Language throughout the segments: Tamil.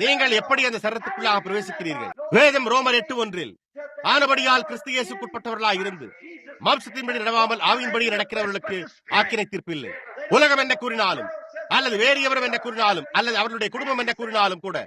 நீங்கள் எப்படி அந்த சரத்துக்குள்ளாக பிரவேசிக்கிறீர்கள்? வேதம் ரோமர் 8:1 ஆனபடியால் கிறிஸ்து இயேசுக்குட்பட்டவர்களாய் இருந்து மாம்சத்தின்படி நடவாமல் ஆவியின்படி நடக்கிறவர்களுக்கு ஆக்கினை தீர்ப்பில்லை. உலகம் என்ன கூறினாலும் அல்லது வேறு எவரும் என்ன கூறினாலும் அல்லது அவர்களுடைய குடும்பம் என்ன கூறினாலும் கூட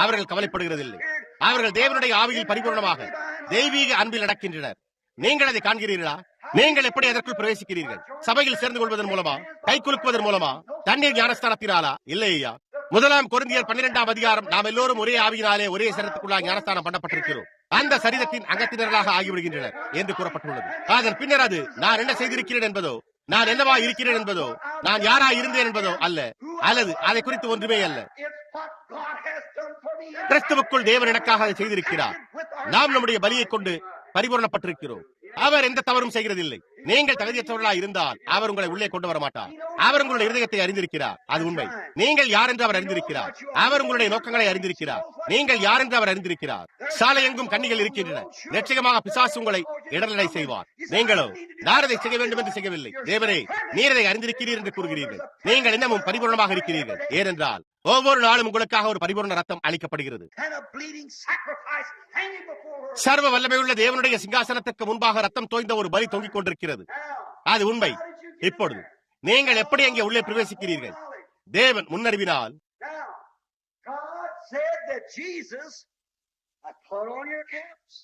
அவர்கள் கவலைப்படுகிறதில்லை. அவர்கள் தேவனுடைய ஆவியில் பரிபூர்ணமாக தெய்வீக அன்பில் நடக்கின்றனர். நீங்கள் அதை காண்கிறீர்களா? நீங்கள் எப்படி அதற்குள் பிரவேசிக்கிறீர்கள்? சபையில் சேர்ந்து கொள்வதன் மூலமா? கை குலுக்குவதன் மூலமா? தண்ணீர் ஞானஸ்தானத்தினாலா? இல்லையா? 1 கொரிந்தியர் 12ஆம் அதிகாரம், நாம் எல்லோரும் ஒரே ஆவியினாலே ஒரே சரீரத்துக்குள்ளாக ஞானஸ்தானம் பண்ணப்பட்டிருக்கிறோம், அந்த சரீரத்தின் அங்கத்தினர்களாக ஆகிவிடுகின்றனர் என்று கூறப்பட்டுள்ளது. அதன் பின்னர் அது நான் என்ன செய்திருக்கிறேன் என்பதோ, நான் என்னவா இருக்கிறேன் என்பதோ, நான் யாரா இருந்தேன் என்பதோ அல்ல, அல்லது அதை குறித்து ஒன்றுமே அல்ல. கிறிஸ்துவுக்குள் தேவன் எனக்காக அதை செய்திருக்கிறார். நாம் நம்முடைய பலியை கொண்டு பரிபூரணப்பட்டிருக்கிறோம். அவர் எந்த தவறும் செய்கிறதில்லை. நீங்கள் தகுதியற்றவர்களாக இருந்தால் அவர் உங்களை உள்ளே கொண்டு வர மாட்டார். அவர் உங்களுடைய இருதயத்தை அறிந்திருக்கிறார். அது உண்மை. நீங்கள் யார் என்று அவர் அறிந்திருக்கிறார். அவர் உங்களுடைய நோக்கங்களை அறிந்திருக்கிறார். நீங்கள் யார் என்று அவர் அறிந்திருக்கிறார். சாலை எங்கும் கண்ணிகள் இருக்கின்றன. நிச்சயமாக பிசாசு உங்களை இடர்நிலை செய்வார். நீங்களோ நான் அதை செய்ய வேண்டும் என்று செய்யவில்லை. தேவரே, நீர் அதை அறிந்திருக்கிறீர் என்று கூறுகிறீர்கள். நீங்கள் இன்னமும் பரிபூர்ணமாக இருக்கிறீர்கள். ஏனென்றால் ஒவ்வொரு நாளும் உங்களுக்காக ஒரு பரிபூர்ண ரத்தம் அளிக்கப்படுகிறது. சர்வ வல்லமையுள்ள தேவனுடைய சிங்காசனத்திற்கு முன்பாக ரத்தம் தோய்ந்த ஒரு பலி தொங்கிக் கொண்டிருக்கிறது. அது உண்மை. இப்பொழுது நீங்கள் எப்படி அங்கே உள்ளே பிரவேசிக்கிறீர்கள்? தேவன் முன்னறிவினால் God said that Jesus, I put on your caps.